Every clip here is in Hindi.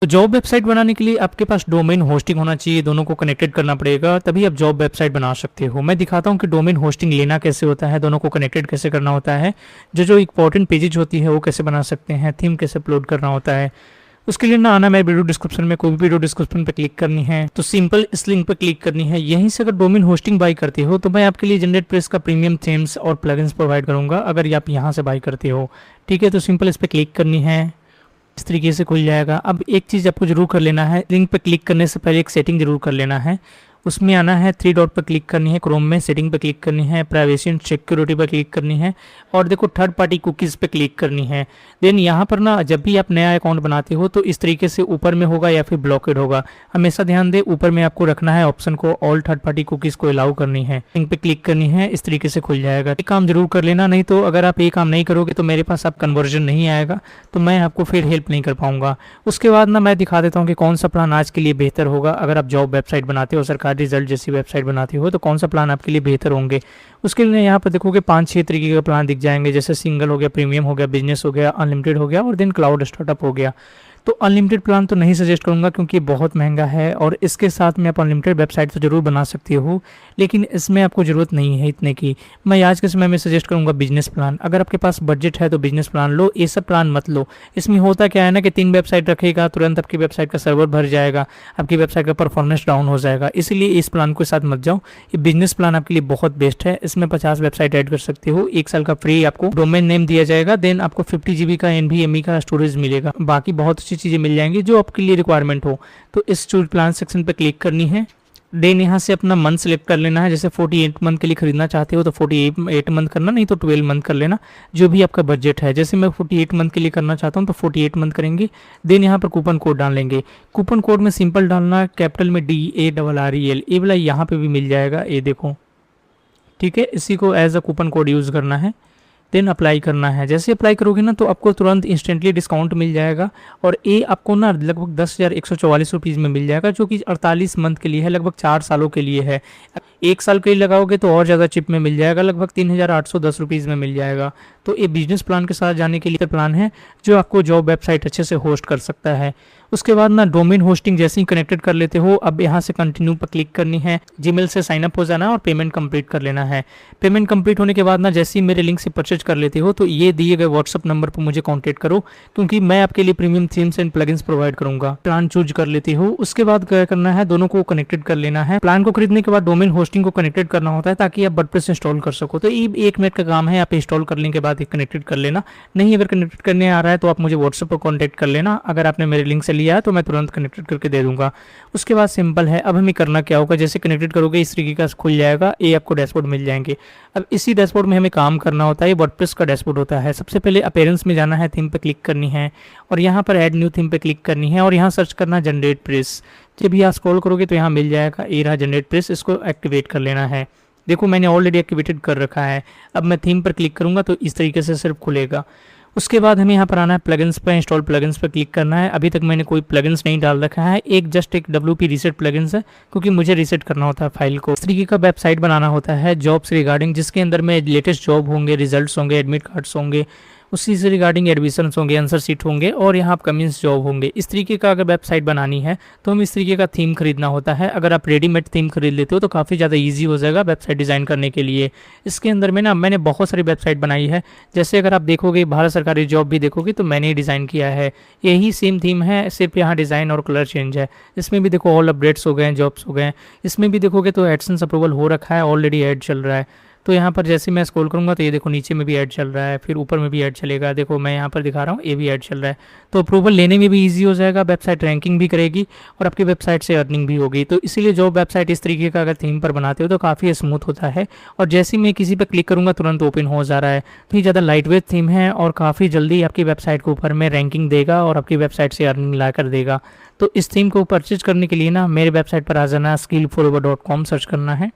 तो जॉब वेबसाइट बनाने के लिए आपके पास डोमेन होस्टिंग होना चाहिए, दोनों को कनेक्टेड करना पड़ेगा, तभी आप जॉब वेबसाइट बना सकते हो। मैं दिखाता हूँ कि डोमेन होस्टिंग लेना कैसे होता है, दोनों को कनेक्टेड कैसे करना होता है, जो जो इंपॉर्टेंट पेजेज होती है वो कैसे बना सकते हैं, थीम कैसे अपलोड करना होता है। उसके लिए ना आना मेरे वीडियो डिस्क्रिप्शन में, कोई भी वीडियो डिस्क्रिप्शन पे क्लिक करनी है तो सिंपल इस लिंक पे क्लिक करनी है। यहीं से अगर डोमेन होस्टिंग बाई करते हो तो मैं आपके लिए जनरेट प्रेस का प्रीमियम थीम्स और प्लगइन्स प्रोवाइड करूंगा अगर आप यहाँ से बाई करते हो। ठीक है, तो सिंपल इस पर क्लिक करनी है, इस तरीके से खुल जाएगा। अब एक चीज़ आपको जरूर कर लेना है, लिंक पे क्लिक करने से पहले एक सेटिंग जरूर कर लेना है। उसमें आना है, थ्री डॉट पर क्लिक करनी है, क्रोम में सेटिंग पे क्लिक करनी है, प्राइवेसी एंड सिक्योरिटी पर क्लिक करनी है और देखो थर्ड पार्टी कुकीज़ पे क्लिक करनी है। देन यहाँ पर ना जब भी आप नया अकाउंट बनाते हो तो इस तरीके से ऊपर में होगा या फिर ब्लॉकेड होगा। हमेशा ध्यान दे, ऊपर में आपको रखना है ऑप्शन को, ऑल थर्ड पार्टी कुकीज़ को अलाउ करनी है, लिंक पे क्लिक करनी है, इस तरीके से खुल जाएगा। ये काम जरूर कर लेना, नहीं तो अगर आप ये काम नहीं करोगे तो मेरे पास आप कन्वर्जन नहीं आएगा, तो मैं आपको फिर हेल्प नहीं कर पाऊंगा। उसके बाद ना मैं दिखा देता हूँ कि कौन सा प्लान आज के लिए बेहतर होगा। अगर आप जॉब वेबसाइट बनाते हो, सरकारी रिजल्ट जैसी वेबसाइट बनाते हो, तो कौन सा प्लान आपके लिए बेहतर होंगे। उसके लिए यहाँ पर देखोगे 5-6 तरीके के प्लान दिख जाएंगे, जैसे सिंगल हो गया, प्रीमियम हो गया, बिजनेस हो गया, अनलिमिटेड हो गया और देन क्लाउड स्टार्टअप हो गया। तो अनलिमिटेड प्लान तो नहीं सजेस्ट करूंगा क्योंकि ये बहुत महंगा है और इसके साथ में आप अनलिमिटेड वेबसाइट तो जरूर बना सकते हो, लेकिन इसमें आपको ज़रूरत नहीं है इतने की। मैं आज के समय में सजेस्ट करूंगा बिजनेस प्लान। अगर आपके पास बजट है तो बिजनेस प्लान लो, ये सब प्लान मत लो। इसमें होता क्या है ना कि 3 वेबसाइट रखेगा, तुरंत आपकी वेबसाइट का सर्वर भर जाएगा, आपकी वेबसाइट का परफॉर्मेंस डाउन हो जाएगा। इसलिए इस प्लान के साथ मत जाओ। ये बिजनेस प्लान आपके लिए बहुत बेस्ट है। इसमें 50 वेबसाइट ऐड कर सकते हो, 1 साल का फ्री आपको डोमेन नेम दिया जाएगा, देन आपको 50 GB का NVMe का स्टोरेज मिलेगा, बाकी बहुत अच्छी चीज़ें मिल जाएंगी जो आपके लिए रिक्वायरमेंट हो। तो इस चूज प्लान सेक्शन पे क्लिक करनी है, देन यहाँ से अपना मंथ सेलेक्ट कर लेना है। जैसे 48 मंथ के लिए खरीदना चाहते हो तो 48 मंथ करना, नहीं तो 12 मंथ कर लेना, जो भी आपका बजट है। जैसे मैं 48 मंथ के लिए करना चाहता हूँ तो 48 मंथ करेंगे। देन यहाँ पर कूपन कोड डाल लेंगे। कूपन कोड में सिंपल डालना, कैपिटल में DARREL, ये वाला यहाँ पे भी मिल जाएगा, ये देखो। ठीक है, इसी को as a coupon code use करना है, देन अप्लाई करना है। जैसे अप्लाई करोगे ना तो आपको तुरंत इंस्टेंटली डिस्काउंट मिल जाएगा और ये आपको ना लगभग 10,144 रुपीज़ में मिल जाएगा, जो कि 48 मंथ के लिए है, लगभग 4 सालों के लिए है। 1 साल के लिए लगाओगे तो और ज़्यादा चिप में मिल जाएगा, लगभग 3,810 रुपीज़ में मिल जाएगा। तो ये बिजनेस प्लान के साथ जाने के लिए प्लान है जो आपको जॉब वेबसाइट अच्छे से होस्ट कर सकता है। उसके बाद ना डोमेन होस्टिंग जैसे ही कनेक्टेड कर लेते हो, अब यहाँ से कंटिन्यू पर क्लिक करनी है, जीमेल से साइन अप हो जाना और पेमेंट कंप्लीट कर लेना है। पेमेंट कंप्लीट होने के बाद ना जैसे ही मेरे लिंक से परचेज कर लेते हो तो ये दिए गए व्हाट्सअप नंबर पर मुझे कॉन्टेक्ट करो, क्योंकि मैं आपके लिए premium themes and plugins provide करूंगा। प्लान चूज कर लेते हो, उसके बाद क्या करना है, दोनों को कनेक्टेड कर लेना है। प्लान को खरीदने के बाद डोमेन होस्टिंग को कनेक्टेड करना होता है ताकि आप वर्डप्रेस इंस्टॉल कर सको। तो ये 1 मिनट का काम है, आप इंस्टॉल करने के बाद कनेक्टेड कर लेना। नहीं अगर कनेक्टेड करने आ रहा है तो आप मुझे व्हाट्सएप पर कॉन्टैक्ट कर लेना। अगर आपने मेरे लिंक से लिया है तो मैं तुरंत कनेक्टेड करके दे दूंगा। उसके बाद सिंपल है, अब हमें करना क्या होगा, जैसे कनेक्टेड करोगे इस तरीके का खुल जाएगा, ये आपको डैशबोर्ड मिल जाएंगे। अब इसी डैशबोर्ड में हमें काम करना होता है, ये वर्डप्रेस का डैशबोर्ड होता है। सबसे पहले अपीयरेंस में जाना है, थीम पे क्लिक करनी है और यहाँ पर ऐड न्यू थीम पे क्लिक करनी है और यहाँ सर्च करना जनरेट प्रेस। जब भी आप स्क्रॉल करोगे तो यहाँ मिल जाएगा, ये रहा जनरेट प्रेस, इसको एक्टिवेट कर लेना है। देखो मैंने ऑलरेडी एक्टिवेटेड कर रखा है। अब मैं थीम पर क्लिक करूँगा तो इस तरीके से सिर्फ खुलेगा। उसके बाद हमें यहाँ पर आना है, प्लगइन्स पर इंस्टॉल प्लगइन्स पर क्लिक करना है। अभी तक मैंने कोई प्लगइन्स नहीं डाल रखा है, एक WP रीसेट प्लगइन्स है, क्योंकि मुझे रीसेट करना होता है फाइल को। इस तरीके का वेबसाइट बनाना होता है जॉब से रिगार्डिंग, जिसके अंदर में लेटेस्ट जॉब होंगे, रिजल्ट्स होंगे, एडमिट कार्ड्स होंगे, उसी से रिगार्डिंग एडमिशन होंगे, आंसर शीट होंगे और यहाँ अपकमिंग जॉब होंगे। इस तरीके का अगर वेबसाइट बनानी है तो हम इस तरीके का थीम खरीदना होता है। अगर आप रेडीमेड थीम खरीद लेते हो तो काफ़ी ज़्यादा इजी हो जाएगा वेबसाइट डिज़ाइन करने के लिए। इसके अंदर में ना मैंने बहुत सारी वेबसाइट बनाई है, जैसे अगर आप देखोगे भारत सरकारी जॉब भी देखोगे तो मैंने ही डिज़ाइन किया है। यही सेम थीम है, सिर्फ यहाँ डिज़ाइन और कलर चेंज है। इसमें भी देखो ऑल अपडेट्स हो गए हैं, जॉब्स हो गए हैं। इसमें भी देखोगे तो एडसेंस अप्रूवल हो रखा है, ऑलरेडी ऐड चल रहा है। तो यहाँ पर जैसे मैं स्क्रॉल करूँगा तो ये देखो नीचे में भी ऐड चल रहा है, फिर ऊपर में भी ऐड चलेगा। देखो मैं यहाँ पर दिखा रहा हूँ, ये भी ऐड चल रहा है। तो अप्रूवल लेने में भी इजी हो जाएगा, वेबसाइट रैंकिंग भी करेगी और आपकी वेबसाइट से अर्निंग भी होगी। तो इसीलिए जो वेबसाइट इस तरीके का अगर थीम पर बनाते हो तो काफ़ी स्मूथ होता है। और जैसे ही मैं किसी पर क्लिक करूँगा तुरंत ओपन हो जा रहा है। तो ये ज़्यादा लाइट वेट थीम है और काफ़ी जल्दी आपकी वेबसाइट के ऊपर में रैंकिंग देगा और आपकी वेबसाइट से अर्निंग ला कर देगा। तो इस थीम को परचेज करने के लिए ना मेरे वेबसाइट पर आ जाना, skillforever.com सर्च करना है।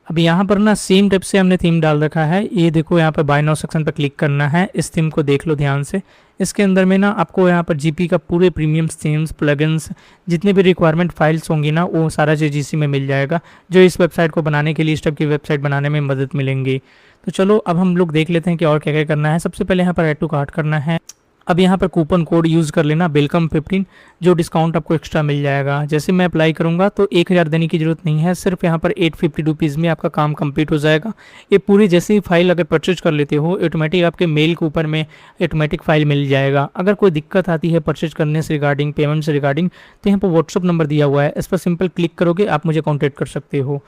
अब यहाँ पर ना सेम टाइप से हमने थीम डाल रखा है, ये देखो यहाँ पर बाय नाउ सेक्शन पर क्लिक करना है। इस थीम को देख लो ध्यान से। इसके अंदर में ना आपको यहाँ पर जीपी का पूरे प्रीमियम थीम्स, प्लगइन्स, जितने भी रिक्वायरमेंट फाइल्स होंगी ना वो सारा चीज़ इसी में मिल जाएगा, जो इस वेबसाइट को बनाने के लिए, इस टाइप की वेबसाइट बनाने में मदद मिलेंगी। तो चलो अब हम लोग देख लेते हैं कि और क्या क्या करना है। सबसे पहले यहाँ पर ऐड टू कार्ट करना है। अब यहाँ पर कूपन कोड यूज़ कर लेना वेलकम 15, जो डिस्काउंट आपको एक्स्ट्रा मिल जाएगा। जैसे मैं अप्लाई करूँगा तो 1000 देने की ज़रूरत नहीं है, सिर्फ यहाँ पर 850 रुपीज़ में आपका काम कंप्लीट हो जाएगा। ये पूरी जैसे ही फाइल अगर परचेज कर लेते हो ऑटोमेटिक आपके मेल के ऊपर में ऑटोमेटिक फाइल मिल जाएगा। अगर कोई दिक्कत आती है परचेज करने से रिगार्डिंग, पेमेंट से रिगार्डिंग, तो यहाँ पर व्हाट्सअप नंबर दिया हुआ है, इस पर सिंपल क्लिक करोगे आप मुझे कॉन्टैक्ट कर सकते हो।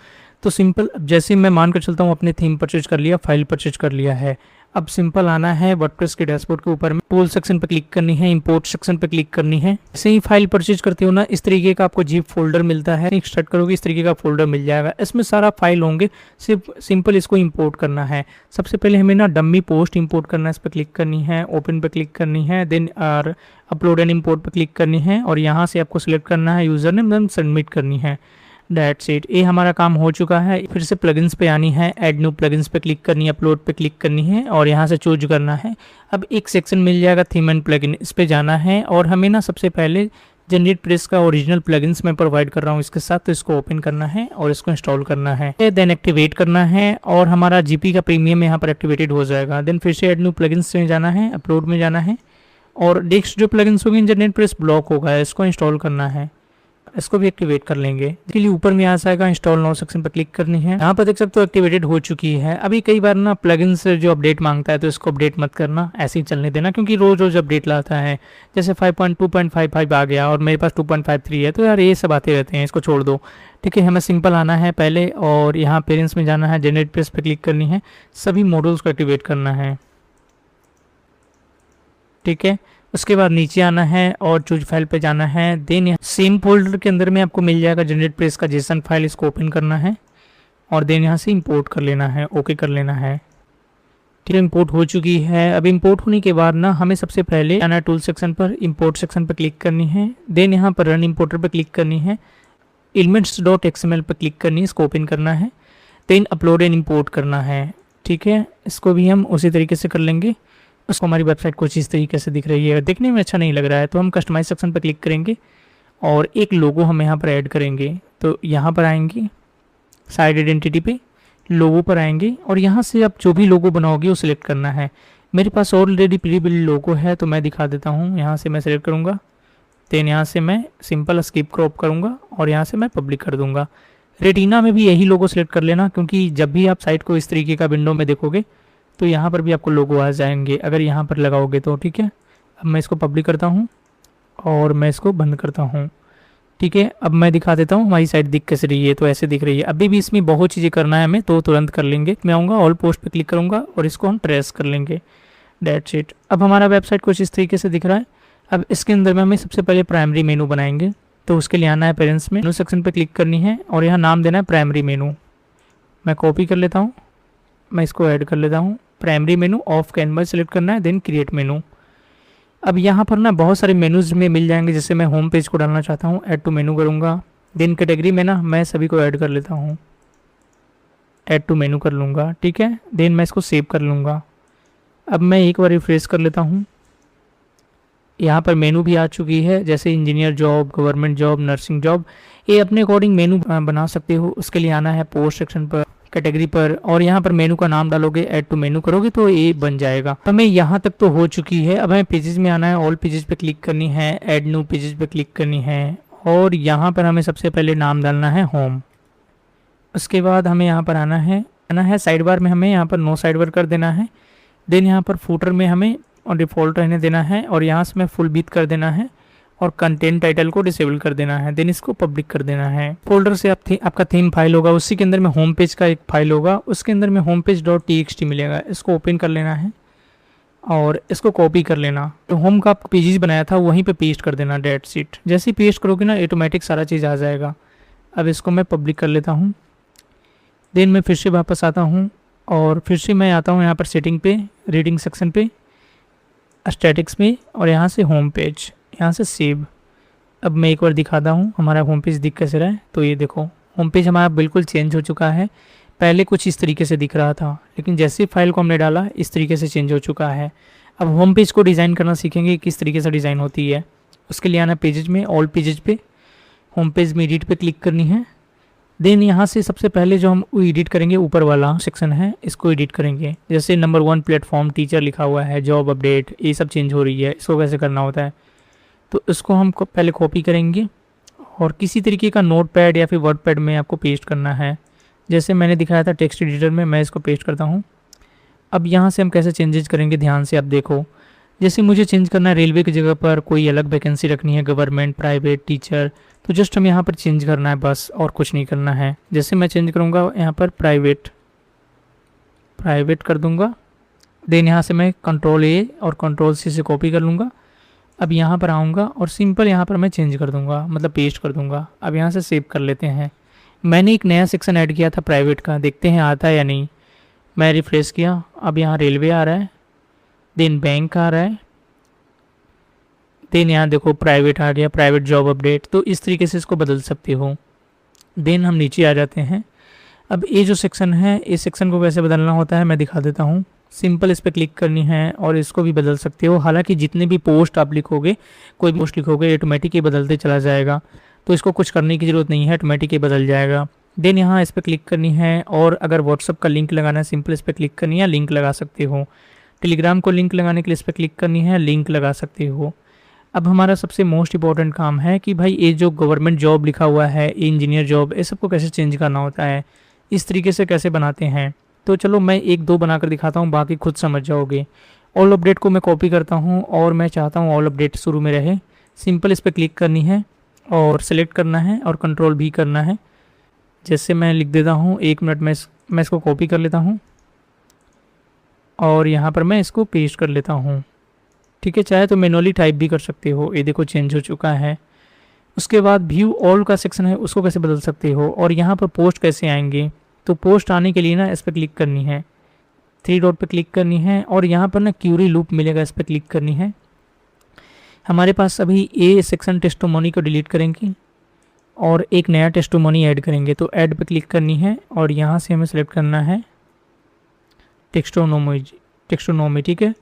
तो सिंपल जैसे मैं मान कर चलता हूँ अपने थीम परचेज कर लिया, फाइल परचेज कर लिया है। अब सिंपल आना है वर्डप्रेस के डैशबोर्ड के ऊपर में, टूल सेक्शन पे क्लिक करनी है, इंपोर्ट सेक्शन पे क्लिक करनी है। जैसे ही फाइल परचेज करते हो ना इस तरीके का आपको जीप फोल्डर मिलता है, एक्सट्रैक्ट करोगे इस तरीके का फोल्डर मिल जाएगा, इसमें सारा फाइल होंगे, सिर्फ सिंपल इसको इंपोर्ट करना है। सबसे पहले हमें ना डम्मी पोस्ट इंपोर्ट करना है, इस पर क्लिक करनी है, ओपन पे क्लिक करनी है, देन अपलोड एंड इंपोर्ट पे क्लिक करनी है और यहाँ से आपको सिलेक्ट करना है यूजर नेम, देन सबमिट करनी है। दैट्स इट, ये हमारा काम हो चुका है। फिर से प्लगइन्स पे आनी है, ऐड न्यू प्लगइन्स पे क्लिक करनी है, अपलोड पे क्लिक करनी है और यहाँ से चूज करना है। अब एक सेक्शन मिल जाएगा थीम एंड प्लगइन, इस पे जाना है और हमें ना सबसे पहले जनरेट प्रेस का ओरिजिनल प्लगइन्स मैं प्रोवाइड कर रहा हूँ इसके साथ, तो इसको ओपन करना है और इसको इंस्टॉल करना है, देन एक्टिवेट करना है और हमारा जीपी का प्रीमियम यहाँ पर एक्टिवेटेड हो जाएगा। देन फिर से ऐड न्यू प्लगइन्स में जाना है, अपलोड में जाना है और नेक्स्ट जो प्लगइन्स होगी जनरेट प्रेस ब्लॉक होगा, इसको इंस्टॉल करना है, इसको भी एक्टिवेट कर लेंगे। इसके लिए ऊपर में आ जाएगा इंस्टॉल नाउ सेक्शन पर क्लिक करनी है, यहाँ पर देख सकते हो एक्टिवेटेड हो चुकी है। अभी कई बार ना प्लगइन्स जो अपडेट मांगता है तो इसको अपडेट मत करना, ऐसे ही चलने देना, क्योंकि रोज रोज अपडेट लाता है। जैसे 5.2.55 आ गया और मेरे पास 2.53 है, तो यार ये सब आते रहते हैं, इसको छोड़ दो। ठीक है, हमें सिंपल आना है पहले और यहाँ पेरेंट्स में जाना है, जनरेट प्रेस पर क्लिक करनी है, सभी मॉडल्स को एक्टिवेट करना है। ठीक है, उसके बाद नीचे आना है और चूज फाइल पे जाना है, देन सेम फोल्डर के अंदर में आपको मिल जाएगा जनरेट प्रेस का जेसन फाइल, इसको ओपन करना है और देन यहाँ से इंपोर्ट कर लेना है, ओके कर लेना है। ठीक है, इंपोर्ट हो चुकी है। अब इंपोर्ट होने के बाद ना हमें सबसे पहले आना है टूल सेक्शन पर, इंपोर्ट सेक्शन पर क्लिक करनी है, देन यहाँ पर रन इंपोर्टर पर क्लिक करनी है, elements.xml पर क्लिक करनी है, इसको ओपन करना है, देन अपलोड एंड इंपोर्ट करना है। ठीक है, इसको भी हम उसी तरीके से कर लेंगे। उसको हमारी वेबसाइट कुछ इस तरीके से दिख रही है, देखने में अच्छा नहीं लग रहा है तो हम कस्टमाइज सेक्शन पर क्लिक करेंगे और एक लोगो हम यहाँ पर ऐड करेंगे। तो यहाँ पर आएंगे, साइड आइडेंटिटी पे लोगो पर आएंगे और यहाँ से आप जो भी लोगो बनाओगे वो सिलेक्ट करना है। मेरे पास ऑलरेडी प्री बिल्ड लोगो है तो मैं दिखा देता हूँ, यहाँ से मैं सिलेक्ट करूँगा, देन यहाँ से मैं सिंपल स्किप क्रॉप करूँगा और यहाँ से मैं पब्लिक कर दूँगा। रेटिना में भी यही लोगो सिलेक्ट कर लेना, क्योंकि जब भी आप साइट को इस तरीके का विंडो में देखोगे तो यहाँ पर भी आपको लोगो आ जाएंगे अगर यहाँ पर लगाओगे तो। ठीक है, अब मैं इसको पब्लिक करता हूँ और मैं इसको बंद करता हूँ। ठीक है, अब मैं दिखा देता हूँ हमारी साइट दिख कैसे रही है, तो ऐसे दिख रही है। अभी भी इसमें बहुत चीज़ें करना है हमें, तो तुरंत कर लेंगे। मैं आऊँगा ऑल पोस्ट पे क्लिक करूँगा और इसको हम ट्रेस कर लेंगे। डेट्स इट, अब हमारा वेबसाइट कुछ इस तरीके से दिख रहा है। अब इसके अंदर में हमें सबसे पहले प्राइमरी मेनू बनाएंगे, तो उसके लिए आना है पेरेंट्स में, मेनू सेक्शन पर क्लिक करनी है और यहाँ नाम देना है प्राइमरी मेनू। मैं कॉपी कर लेता हूँ, मैं इसको ऐड कर लेता हूँ, primary menu of canvas select करना है, देन क्रिएट मेनू। अब यहाँ पर ना बहुत सारे मेनूज में मिल जाएंगे, जैसे मैं होम पेज को डालना चाहता हूँ, ऐड टू मेनू करूँगा, देन कैटेगरी में ना मैं सभी को ऐड कर लेता हूँ, ऐड टू मेनू कर लूँगा। ठीक है, देन मैं इसको सेव कर लूँगा। अब मैं एक बार रिफ्रेश कर लेता हूँ, यहाँ पर मेनू भी आ चुकी है, जैसे engineer job, government job, nursing job, ये अपने अकॉर्डिंग मेनू बना सकते हो। उसके लिए आना है पोस्ट सेक्शन पर, कैटेगरी पर और यहाँ पर मेनू का नाम डालोगे, ऐड टू मेनू करोगे तो ये बन जाएगा। हमें यहाँ तक तो हो चुकी है। अब हमें पेजेस में आना है, ऑल पेजेस पे क्लिक करनी है, ऐड न्यू पेजेस पे क्लिक करनी है और यहाँ पर हमें सबसे पहले नाम डालना है होम। उसके बाद हमें यहाँ पर आना है साइड बार में, हमें यहाँ पर नो साइड बार कर देना है, देन यहाँ पर फूटर में हमें डिफ़ॉल्ट रहने देना है और यहाँ से मैं फुल बीट कर देना है और कंटेंट टाइटल को डिसेबल कर देना है, देन इसको पब्लिक कर देना है। फोल्डर से आपका थीम फाइल होगा, उसी के अंदर में होम पेज का एक फाइल होगा, उसके अंदर में होम पेज .txt मिलेगा, इसको ओपन कर लेना है और इसको कॉपी कर लेना। तो होम का पेजेस बनाया था वहीं पे पेस्ट कर देना, डेट्स इट। जैसे ही पेस्ट करोगे ना ऑटोमेटिक सारा चीज़ आ जाएगा। अब इसको मैं पब्लिक कर लेता हूँ, देन मैं फिर से वापस आता हूँ और फिर से मैं आता हूँ यहाँ पर सेटिंग पे, रीडिंग सेक्शन पे, स्टैटिक्स में और यहाँ से होम पेज, यहाँ से सेव। अब मैं एक बार दिखाता हूँ हमारा होम पेज दिख कैसे रहा है। तो ये देखो होम पेज हमारा बिल्कुल चेंज हो चुका है। पहले कुछ इस तरीके से दिख रहा था, लेकिन जैसे फाइल को हमने डाला इस तरीके से चेंज हो चुका है। अब होम पेज को डिज़ाइन करना सीखेंगे, किस तरीके से डिज़ाइन होती है। उसके लिए आना पेजेज में, ऑल पेजेज पे, होम पेज में एडिट पे क्लिक करनी है देन यहाँ से सबसे पहले जो हम एडिट करेंगे ऊपर वाला सेक्शन है इसको एडिट करेंगे। जैसे नंबर 1 प्लेटफॉर्म टीचर लिखा हुआ है, जॉब अपडेट, ये सब चेंज हो रही है, इसको कैसे करना होता है। तो इसको हम पहले कॉपी करेंगे और किसी तरीके का नोट पैड या फिर वर्ड पैड में आपको पेस्ट करना है। जैसे मैंने दिखाया था टेक्स्ट एडिटर में, मैं इसको पेस्ट करता हूँ। अब यहाँ से हम कैसे चेंजेस करेंगे, ध्यान से आप देखो। जैसे मुझे चेंज करना है रेलवे की जगह पर कोई अलग वैकेंसी रखनी है, गवर्नमेंट, प्राइवेट, टीचर, तो जस्ट हम यहाँ पर चेंज करना है बस, और कुछ नहीं करना है। जैसे मैं चेंज करूँगा यहाँ पर प्राइवेट कर दूँगा। देन यहाँ से मैं Ctrl+A और Ctrl+C से कॉपी कर लूँगा। अब यहाँ पर आऊँगा और सिंपल यहाँ पर मैं चेंज कर दूँगा, मतलब पेस्ट कर दूँगा। अब यहाँ से सेव कर लेते हैं। मैंने एक नया सेक्शन ऐड किया था प्राइवेट का, देखते हैं आता है या नहीं। मैं रिफ्रेश किया, अब यहाँ रेलवे आ रहा है, देन बैंक आ रहा है, देन यहाँ देखो प्राइवेट आ गया, प्राइवेट जॉब अपडेट। तो इस तरीके से इसको बदल सकते हो। देन हम नीचे आ जाते हैं। अब ये जो सेक्शन है, इस सेक्शन को कैसे बदलना होता है मैं दिखा देता हूँ। सिंपल इस पर क्लिक करनी है और इसको भी बदल सकते हो। हालांकि जितने भी पोस्ट आप लिखोगे, कोई भी पोस्ट लिखोगे, ऑटोमेटिक ही बदलते चला जाएगा, तो इसको कुछ करने की ज़रूरत नहीं है, ऑटोमेटिक ही बदल जाएगा। देन यहाँ इस पर क्लिक करनी है और अगर व्हाट्सअप का लिंक लगाना है, सिंपल इस पर क्लिक करनी है, लिंक लगा सकते हो। टेलीग्राम को लिंक लगाने के लिए इस पर क्लिक करनी है, लिंक लगा सकते हो। अब हमारा सबसे मोस्ट इंपॉर्टेंट काम है कि भाई ये जो गवर्नमेंट जॉब लिखा हुआ है, इंजीनियर जॉब, ये सबको कैसे चेंज करना होता है, इस तरीके से कैसे बनाते हैं। तो चलो मैं 1-2 बनाकर दिखाता हूँ, बाकी खुद समझ जाओगे। ऑल अपडेट को मैं कॉपी करता हूँ और मैं चाहता हूँ ऑल अपडेट शुरू में रहे। सिंपल इस पर क्लिक करनी है और सेलेक्ट करना है और कंट्रोल भी करना है। जैसे मैं लिख देता हूँ, 1 मिनट में मैं इसको कॉपी कर लेता हूँ और यहाँ पर मैं इसको पेस्ट कर लेता हूँ। ठीक है, चाहे तो मैनुअली टाइप भी कर सकते हो। ये देखो चेंज हो चुका है। उसके बाद व्यू ऑल का सेक्शन है, उसको कैसे बदल सकते हो। और यहाँ पर पोस्ट कैसे आएंगे, तो पोस्ट आने के लिए ना इस पर क्लिक करनी है, 3 डॉट पर क्लिक करनी है और यहाँ पर ना क्यूरी लूप मिलेगा, इस पर क्लिक करनी है। हमारे पास अभी ये सेक्शन टेस्टिमोनी को डिलीट करेंगे और एक नया टेस्टिमोनी ऐड करेंगे। तो ऐड पे क्लिक करनी है और यहाँ से हमें सेलेक्ट करना है टेक्स्टोनोमी। ठीक है,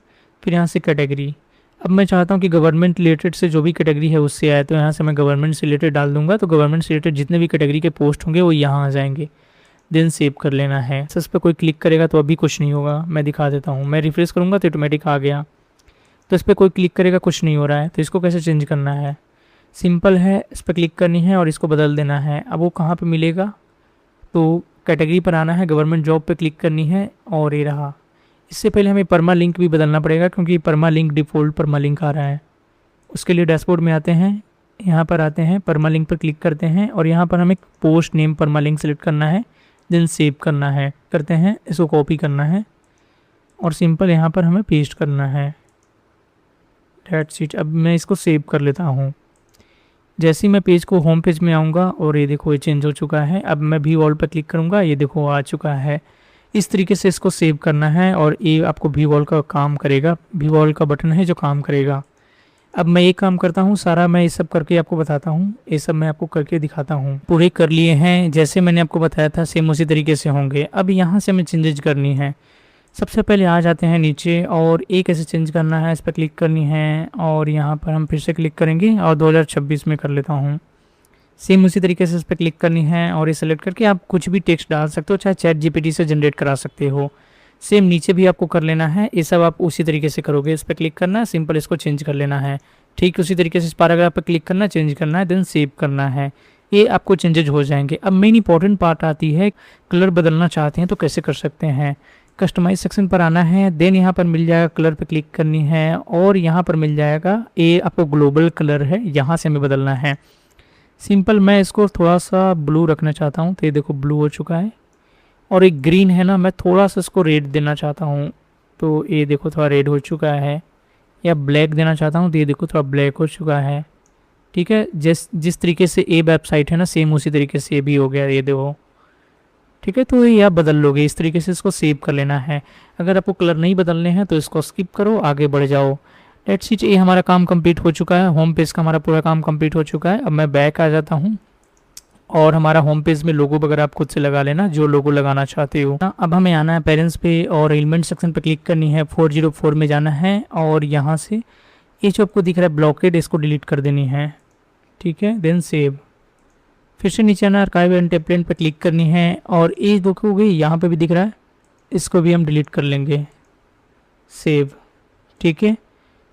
फिर यहाँ से कैटेगरी। अब मैं चाहता हूँ कि गवर्नमेंट रिलेटेड से जो भी कैटेगरी है उससे आए, तो यहाँ से मैं गवर्नमेंट से रिलेटेड डाल दूंगा। तो गवर्नमेंट से रिलेटेड जितने भी कैटेगरी के पोस्ट होंगे वो यहाँ आ जाएंगे। देन सेव कर लेना है। इस पर कोई क्लिक करेगा तो अभी कुछ नहीं होगा, मैं दिखा देता हूँ। मैं रिफ्रेश करूँगा तो ऑटोमेटिक आ गया। तो इस पर कोई क्लिक करेगा, कुछ नहीं हो रहा है। तो इसको कैसे चेंज करना है, सिंपल है, इस पर क्लिक करनी है और इसको बदल देना है। अब वो कहाँ पे मिलेगा, तो कैटेगरी पर आना है, गवर्नमेंट जॉब पे क्लिक करनी है और ये रहा। इससे पहले हमें परमा लिंक भी बदलना पड़ेगा क्योंकि परमा लिंक डिफ़ॉल्ट परमा लिंक आ रहा है। उसके लिए डैशबोर्ड में आते हैं, यहाँ पर आते हैं, परमा लिंक पर क्लिक करते हैं और यहाँ पर हमें पोस्ट नेम परमा लिंक सेलेक्ट करना है, देन सेव करना है। करते हैं, इसको कॉपी करना है और सिंपल यहाँ पर हमें पेस्ट करना है। That's it. अब मैं इसको सेव कर लेता हूँ। जैसे ही मैं पेज को होम पेज में आऊँगा और ये देखो ये चेंज हो चुका है। अब मैं व्यू ऑल पर क्लिक करूँगा, ये देखो आ चुका है। इस तरीके से इसको सेव करना है और ये आपको व्यू ऑल का काम करेगा। व्यू ऑल का बटन है जो काम करेगा। अब मैं ये काम करता हूँ सारा, मैं ये सब करके आपको बताता हूँ। ये सब मैं आपको करके दिखाता हूँ। पूरे कर लिए हैं, जैसे मैंने आपको बताया था सेम उसी तरीके से होंगे। अब यहाँ से हमें चेंजेज करनी है। सबसे पहले आ जाते हैं नीचे और एक ऐसे चेंज करना है, इस पर क्लिक करनी है और यहाँ पर हम फिर से क्लिक करेंगे और 2026 में कर लेता हूँ। सेम उसी तरीके से इस पर क्लिक करनी है और ये सेलेक्ट करके आप कुछ भी टेक्स्ट डाल सकते हो, चाहे चैट जीपीटी से जनरेट करा सकते हो। सेम नीचे भी आपको कर लेना है, ये सब आप उसी तरीके से करोगे। इस पर क्लिक करना है, सिंपल इसको चेंज कर लेना है। ठीक उसी तरीके से इस पैराग्राफ पर क्लिक करना है, चेंज करना है, देन सेव करना है। ये आपको चेंजेज हो जाएंगे। अब मेन इंपॉर्टेंट पार्ट आती है, कलर बदलना चाहते हैं तो कैसे कर सकते हैं। कस्टमाइज सेक्शन पर आना है, देन यहाँ पर मिल जाएगा कलर पे क्लिक करनी है और यहाँ पर मिल जाएगा ये आपको ग्लोबल कलर है, यहाँ से हमें बदलना है। सिंपल मैं इसको थोड़ा सा ब्लू रखना चाहता हूँ, तो ये देखो ब्लू हो चुका है। और एक ग्रीन है ना, मैं थोड़ा सा इसको रेड देना चाहता हूँ, तो ये देखो थोड़ा रेड हो चुका है। या ब्लैक देना चाहता हूँ, तो ये देखो थोड़ा ब्लैक हो चुका है। ठीक है, जिस तरीके से ए वेबसाइट है ना, सेम उसी तरीके से ये भी हो गया, ये देखो। ठीक है, तो ये आप बदल लोगे, इस तरीके से इसको सेव कर लेना है। अगर आपको कलर नहीं बदलने हैं तो इसको स्किप करो, आगे बढ़ जाओ। लेट्स सी, ये हमारा काम कंप्लीट हो चुका है। होम पेज का हमारा पूरा काम कंप्लीट हो चुका है। अब मैं बैक आ जाता हूँ और हमारा होम पेज में लोगो वगैरह आप खुद से लगा लेना, जो लोगो लगाना चाहते हो। अब हमें आना है पेरेंट्स पे और एलिमेंट सेक्शन पे क्लिक करनी है, 404 में जाना है और यहाँ से ये जो आपको दिख रहा है ब्लॉकेड, इसको डिलीट कर देनी है। ठीक है, देन सेव। फिर से नीचे आना, आर्काइव एंड टेम्पलेट पे क्लिक करनी है और ये देखोगे यहाँ पे भी दिख रहा है, इसको भी हम डिलीट कर लेंगे, सेव। ठीक है,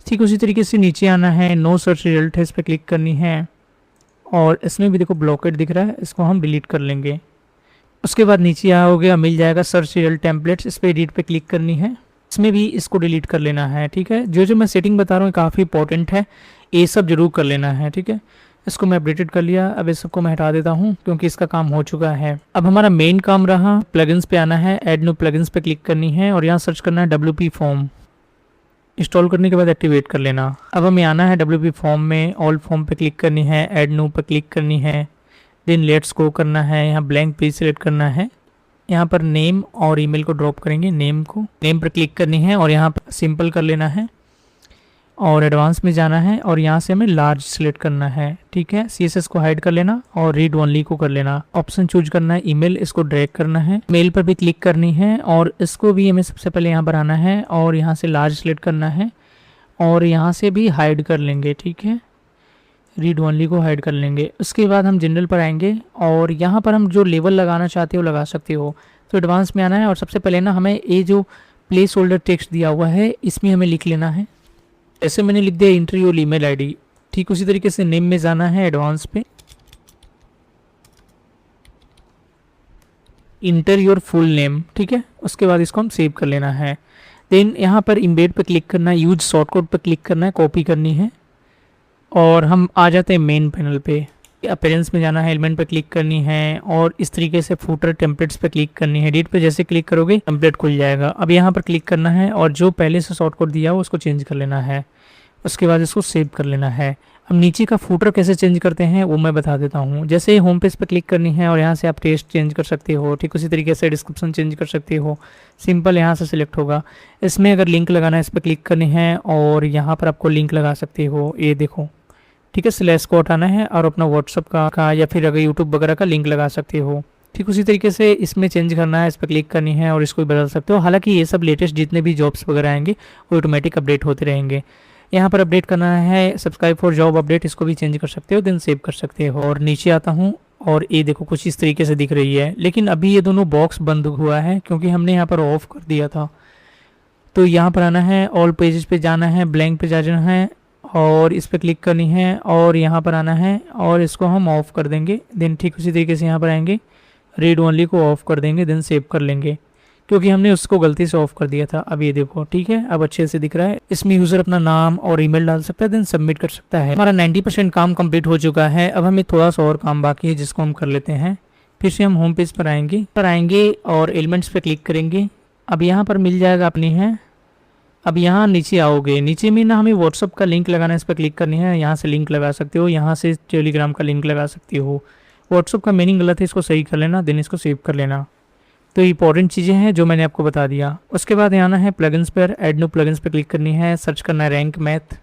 ठीक उसी तरीके से नीचे आना है, नो सर्च रिजल्ट है, इस पर क्लिक करनी है और इसमें भी देखो ब्लॉकेट दिख रहा है, इसको हम डिलीट कर लेंगे। उसके बाद नीचे आओगे, मिल जाएगा सर्च रिजल्ट टेम्पलेट्स, इस पर एडिट पे क्लिक करनी है, इसमें भी इसको डिलीट कर लेना है। ठीक है, जो मैं सेटिंग बता रहा हूँ काफ़ी इंपॉर्टेंट है, ये सब जरूर कर लेना है। ठीक है, इसको मैं अपडेटेड कर लिया, अब इस सबको मैं हटा देता हूँ क्योंकि इसका काम हो चुका है। अब हमारा मेन काम रहा प्लगइन्स पे आना है, ऐड न्यू प्लगइन्स पे क्लिक करनी है और यहाँ सर्च करना है WP फॉर्म। इंस्टॉल करने के बाद एक्टिवेट कर लेना। अब हमें आना है WP फॉर्म में, ऑल फॉर्म पे क्लिक करनी है, ऐड न्यू पे क्लिक करनी है, देन लेट्स गो करना है, यहाँ ब्लैंक पेज सेलेक्ट करना है, यहाँ पर नेम और ईमेल को ड्रॉप करेंगे, नेम पर क्लिक करनी है और यहाँ पर सिंपल कर लेना है और एडवांस में जाना है और यहाँ से हमें लार्ज सिलेक्ट करना है। ठीक है, CSS को हाइड कर लेना और रीड ओनली को कर लेना, ऑप्शन चूज करना है ईमेल, इसको ड्रैग करना है, मेल पर भी क्लिक करनी है और इसको भी हमें सबसे पहले यहाँ पर आना है और यहाँ से लार्ज सिलेक्ट करना है और यहाँ से भी हाइड कर लेंगे। ठीक है, रीड ओनली को हाइड कर लेंगे। उसके बाद हम जनरल पर आएंगे और यहाँ पर हम जो लेवल लगाना चाहते हो लगा सकते हो। तो एडवांस में आना है और सबसे पहले ना हमें ये जो प्लेस होल्डर टेक्स्ट दिया हुआ है इसमें हमें लिख लेना है, ऐसे मैंने लिख दिया इंटर योर ईमेल आईडी। ठीक उसी तरीके से नेम में जाना है, एडवांस पे इंटर योर फुल नेम। ठीक है, उसके बाद इसको हम सेव कर लेना है। देन यहाँ पर इम्बेड पे क्लिक करना है, यूज शॉर्टकट पे क्लिक करना है, कॉपी करनी है और हम आ जाते हैं मेन पैनल पे। अपीयरेंस में जाना है, एलिमेंट पे क्लिक करनी है और इस तरीके से फूटर टेम्पलेट्स पे क्लिक करनी है। एडिट पे जैसे क्लिक करोगे टेम्पलेट खुल जाएगा। अब यहाँ पर क्लिक करना है और जो पहले से शॉर्टकट दिया हो उसको चेंज कर लेना है, उसके बाद इसको सेव कर लेना है। अब नीचे का फूटर कैसे चेंज करते हैं वो मैं बता देता हूँ। जैसे होम पेज पे क्लिक करनी है और यहाँ से आप टेक्स्ट चेंज कर सकते हो। ठीक उसी तरीके से डिस्क्रिप्शन चेंज कर सकते हो, सिंपल यहाँ से सिलेक्ट होगा। इसमें अगर लिंक लगाना है इस पर क्लिक करनी है और यहाँ पर आपको लिंक लगा सकते हो, ये देखो। ठीक है, स्लैश को हटाना है और अपना व्हाट्सअप का या फिर अगर यूट्यूब वगैरह का लिंक लगा सकते हो। ठीक उसी तरीके से इसमें चेंज करना है, इस पर क्लिक करनी है और इसको भी बदल सकते हो। हालांकि ये सब लेटेस्ट जितने भी जॉब्स वगैरह आएंगे वो ऑटोमेटिक अपडेट होते रहेंगे। यहाँ पर अपडेट करना है सब्सक्राइब फॉर जॉब अपडेट, इसको भी चेंज कर सकते हो, देन सेव कर सकते हो। और नीचे आता हूँ और ये देखो कुछ इस तरीके से दिख रही है, लेकिन अभी ये दोनों बॉक्स बंद हुआ है क्योंकि हमने यहाँ पर ऑफ कर दिया था। तो यहाँ पर आना है, ऑल पेजेस पे जाना है, ब्लैंक पे जाना है और इस पर क्लिक करनी है और यहाँ पर आना है और इसको हम ऑफ कर देंगे। देन ठीक उसी तरीके से यहाँ पर आएंगे, रीड ओनली को ऑफ कर देंगे, देन सेव कर लेंगे क्योंकि हमने उसको गलती से ऑफ कर दिया था। अब ये देखो, ठीक है, अब अच्छे से दिख रहा है। इसमें यूज़र अपना नाम और ईमेल डाल सकता है, देन सबमिट कर सकता है। हमारा 90% काम कंप्लीट हो चुका है। अब हमें थोड़ा सा और काम बाकी है जिसको हम कर लेते हैं। फिर से हम होम पेज पर आएंगे और एलिमेंट्स पे क्लिक करेंगे। अब यहाँ पर मिल जाएगा अपनी है। अब यहाँ नीचे आओगे, नीचे में ना हमें व्हाट्सअप का लिंक लगाना है, इस पर क्लिक करनी है। यहाँ से लिंक लगा सकते हो, यहाँ से टेलीग्राम का लिंक लगा सकते हो। व्हाट्सअप का मीनिंग गलत है, इसको सही कर लेना, देन इसको सेव कर लेना। तो इंपॉर्टेंट चीज़ें हैं जो मैंने आपको बता दिया। उसके बाद आना है प्लगइन्स पर, ऐड न्यू प्लगइन्स पर क्लिक करनी है, सर्च करना है रैंक मैथ,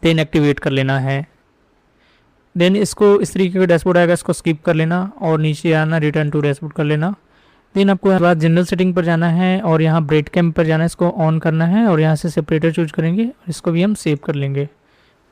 देन एक्टिवेट कर लेना है। देन इसको इस तरीके का डैशबोर्ड आएगा, इसको स्किप कर लेना और नीचे आना, रिटर्न टू डैशबोर्ड कर लेना। देन आपको बाद जनरल सेटिंग पर जाना है और यहाँ ब्रेड कैम्प पर जाना है, इसको ऑन करना है और यहाँ से सेपरेटर चूज करेंगे और इसको भी हम सेव कर लेंगे।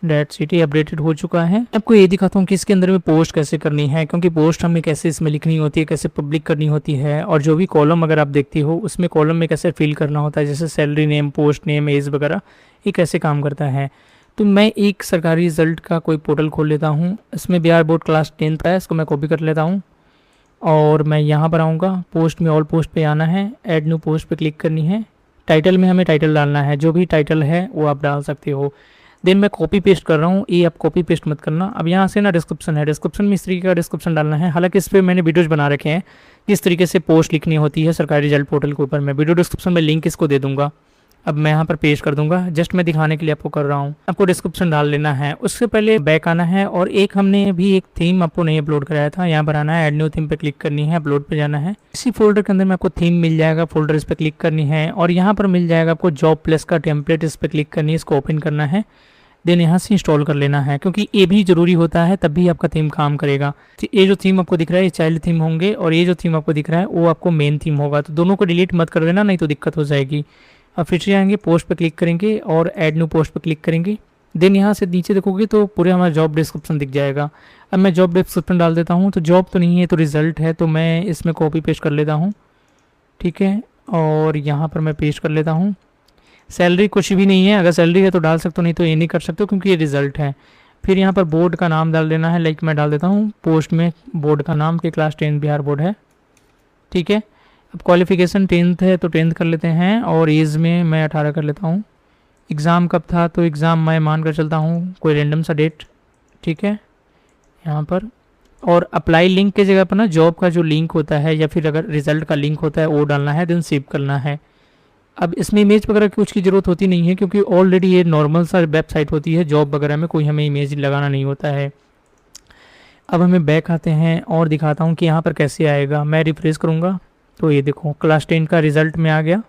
डेट सिटी अपडेटेड हो चुका है। आपको ये दिखाता हूँ कि इसके अंदर में पोस्ट कैसे करनी है, क्योंकि पोस्ट हमें कैसे इसमें लिखनी होती है, कैसे पब्लिक करनी होती है, और जो भी कॉलम अगर आप देखते हो उसमें कॉलम में कैसे फिल करना होता है, जैसे salary name, post name, age वगैरह, ये कैसे काम करता है। तो मैं एक सरकारी रिजल्ट का कोई पोर्टल खोल लेता हूँ। इसमें बिहार बोर्ड क्लास 10 है, इसको मैं कॉपी कर लेता हूँ और मैं यहाँ पर आऊँगा। पोस्ट में ऑल पोस्ट पे आना है, ऐड न्यू पोस्ट पे क्लिक करनी है। टाइटल में हमें टाइटल डालना है, जो भी टाइटल है वो आप डाल सकते हो। देन मैं कॉपी पेस्ट कर रहा हूँ, ये आप कॉपी पेस्ट मत करना। अब यहाँ से ना डिस्क्रिप्शन है, डिस्क्रिप्शन में इस तरीके का डिस्क्रिप्शन डालना है। हालांकि इस पर मैंने वीडियोज बना रखे हैं किस तरीके से पोस्ट लिखनी होती है सरकारी रिजल्ट पोर्टल के ऊपर। मैं वीडियो डिस्क्रिप्शन में लिंक इसको दे दूंगा। अब मैं यहाँ पर पेस्ट कर दूंगा, जस्ट मैं दिखाने के लिए आपको कर रहा हूँ। आपको डिस्क्रिप्शन डाल लेना है, उससे पहले बैक आना है और एक हमने भी एक थीम आपको नहीं अपलोड कराया था, यहाँ पर आना है, ऐड न्यू थीम पे क्लिक करनी है, अपलोड पे जाना है। इसी फोल्डर के अंदर में आपको थीम मिल जाएगा, फोल्डर इस पर क्लिक करनी है और यहाँ पर मिल जाएगा आपको जॉब प्लस का टेम्पलेट, इस पर क्लिक करनी है, इसको ओपन करना है। देन यहाँ से इंस्टॉल कर लेना है, क्योंकि ये भी जरूरी होता है, तभी आपका थीम काम करेगा। तो ये जो थीम आपको दिख रहा है ये चाइल्ड थीम होंगे और ये जो थीम आपको दिख रहा है वो आपको मेन थीम होगा। तो दोनों को डिलीट मत कर देना, नहीं तो दिक्कत हो जाएगी। अब फिर से आएंगे, पोस्ट पे क्लिक करेंगे और ऐड न्यू पोस्ट पे क्लिक करेंगे। देन यहाँ से नीचे देखोगे तो पूरे हमारा जॉब डिस्क्रिप्शन दिख जाएगा। अब मैं जॉब डिस्क्रिप्शन डाल देता हूँ, तो जॉब तो नहीं है तो रिज़ल्ट है, तो मैं इसमें कॉपी पेस्ट कर लेता हूँ, ठीक है। और यहाँ पर मैं पेस्ट कर लेता हूँ। सैलरी कुछ भी नहीं है, अगर सैलरी है तो डाल सकते हो, नहीं तो ये नहीं कर सकते हो क्योंकि ये रिज़ल्ट है। फिर यहाँ पर बोर्ड का नाम डाल देना है, लाइक मैं डाल देता हूँ पोस्ट में बोर्ड का नाम कि क्लास 10 बिहार बोर्ड है, ठीक है। अब क्वालिफ़िकेशन 10th है तो 10th कर लेते हैं, और एज में मैं 18 कर लेता हूँ। एग्ज़ाम कब था, तो एग्ज़ाम मैं मान कर चलता हूँ कोई रैंडम सा डेट, ठीक है यहाँ पर। और अप्लाई लिंक की जगह पर ना जॉब का जो लिंक होता है या फिर अगर रिज़ल्ट का लिंक होता है वो डालना है, देन सेव करना है। अब इसमें इमेज वगैरह की कुछ की ज़रूरत होती नहीं है क्योंकि ऑलरेडी ये नॉर्मल सा वेबसाइट होती है, जॉब वगैरह में कोई हमें इमेज लगाना नहीं होता है। अब हमें बैक आते हैं और दिखाता हूँ कि यहाँ पर कैसे आएगा। मैं रिफ्रेश करूँगा तो ये देखो क्लास 10 का रिज़ल्ट में आ गया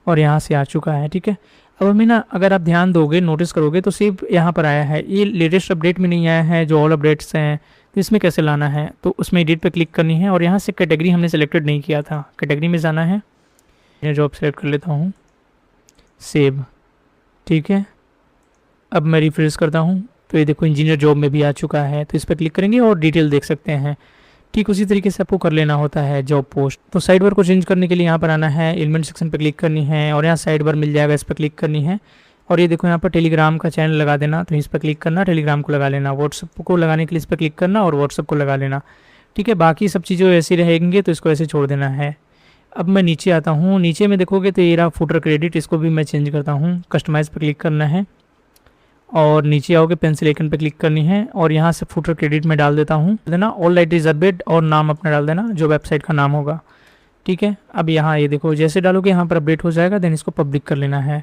और यहाँ से आ चुका है, ठीक है। अब हमें ना अगर आप ध्यान दोगे नोटिस करोगे तो सिर्फ यहाँ पर आया है, ये लेटेस्ट अपडेट में नहीं आया है जो ऑल अपडेट्स हैं। तो इसमें कैसे लाना है, तो उसमें एडिट पे क्लिक करनी है और यहाँ से कैटेगरी हमने सेलेक्टेड नहीं किया था, कैटेगरी में जाना है। मैं जॉब सेलेक्ट कर लेता हूँ, सेव, ठीक है। अब मैं रिफ्रेश करता हूँ तो ये देखो इंजीनियर जॉब में भी आ चुका है, तो इस पर क्लिक करेंगे और डिटेल देख सकते हैं। ठीक उसी तरीके से आपको कर लेना होता है जॉब पोस्ट। तो साइड बार को चेंज करने के लिए यहाँ पर आना है, एलिमेंट सेक्शन पर क्लिक करनी है और यहाँ साइड बार मिल जाएगा, इस पर क्लिक करनी है। और ये देखो यहाँ पर टेलीग्राम का चैनल लगा देना, तो इस पर क्लिक करना, टेलीग्राम को लगा लेना। व्हाट्सअप को लगाने के लिए इस पर क्लिक करना और व्हाट्सअप को लगा लेना, ठीक है। बाकी सब चीज़ें ऐसी रहेंगे तो इसको ऐसे छोड़ देना है। अब मैं नीचे आता हूँ, नीचे में देखोगे तो ये रहा फुटर क्रेडिट, इसको भी मैं चेंज करता हूँ। कस्टमाइज़ पर क्लिक करना है और नीचे आओगे पेंसिल आइकन पे क्लिक करनी है और यहाँ से फुटर क्रेडिट में डाल देता हूँ देना ऑल राइट रिजर्वेड और नाम अपना डाल देना जो वेबसाइट का नाम होगा, ठीक है। अब यहाँ ये देखो जैसे डालोगे यहाँ पर अपडेट हो जाएगा, देन इसको पब्लिक कर लेना है।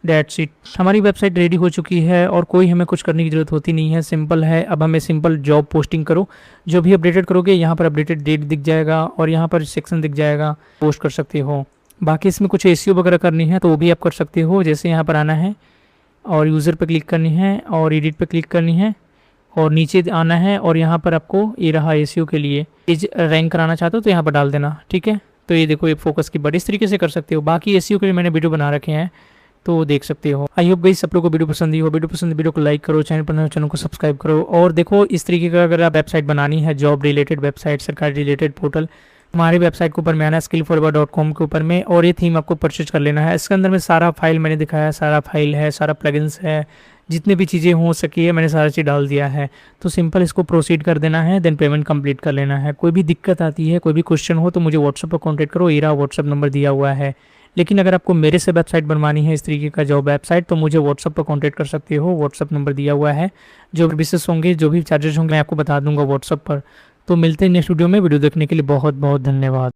डेट्स इट, हमारी वेबसाइट रेडी हो चुकी है और कोई हमें कुछ करने की ज़रूरत होती नहीं है, सिंपल है। अब हमें सिंपल जॉब पोस्टिंग करो, जो भी अपडेटेड करोगे यहाँ पर अपडेटेड डेट दिख जाएगा और यहाँ पर सेक्शन दिख जाएगा, पोस्ट कर सकते हो। बाकी इसमें कुछ एसईओ वगैरह करनी है तो वो भी आप कर सकते हो। जैसे यहाँ पर आना है और यूज़र पे क्लिक करनी है और एडिट पे क्लिक करनी है और नीचे आना है और यहाँ पर आपको ये रहा एसईओ के लिए पेज रैंक कराना चाहते हो तो यहाँ पर डाल देना, ठीक है। तो ये देखो ये फोकस की बड़ी इस तरीके से कर सकते हो। बाकी एसईओ के लिए मैंने वीडियो बना रखे हैं तो देख सकते हो। आई होप गाइस सब लोगों को वीडियो पसंद ही हो। वीडियो पसंद वीडियो को लाइक करो, चैनल पर नए चैनल को सब्सक्राइब करो। और देखो इस तरीके का अगर आप वेबसाइट बनानी है, जॉब रिलेटेड वेबसाइट, सरकारी रिलेटेड पोर्टल, हमारी वेबसाइट के ऊपर में आना है skillforever.com के ऊपर में और ये थीम आपको परचेज कर लेना है। इसके अंदर में सारा फाइल मैंने दिखाया है, सारा फाइल है, सारा प्लगइन्स है, जितनी भी चीज़ें हो सकी है मैंने सारा चीज़ डाल दिया है। तो सिंपल इसको प्रोसीड कर देना है, देन पेमेंट कंप्लीट कर लेना है। कोई भी दिक्कत आती है, कोई भी क्वेश्चन हो तो मुझे व्हाट्सअप पर कॉन्टैक्ट करो, मेरा व्हाट्सअप नंबर दिया हुआ है। लेकिन अगर आपको मेरे से वेबसाइट बनवानी है इस तरीके का जॉब वेबसाइट तो मुझे व्हाट्सअप पर कॉन्टैक्ट कर सकते हो, व्हाट्सअप नंबर दिया हुआ है। जो सर्विसेज होंगे, जो भी चार्जेस होंगे मैं आपको बता दूंगा व्हाट्सअप पर। तो मिलते हैं नेक्स्ट वीडियो में। वीडियो देखने के लिए बहुत बहुत धन्यवाद।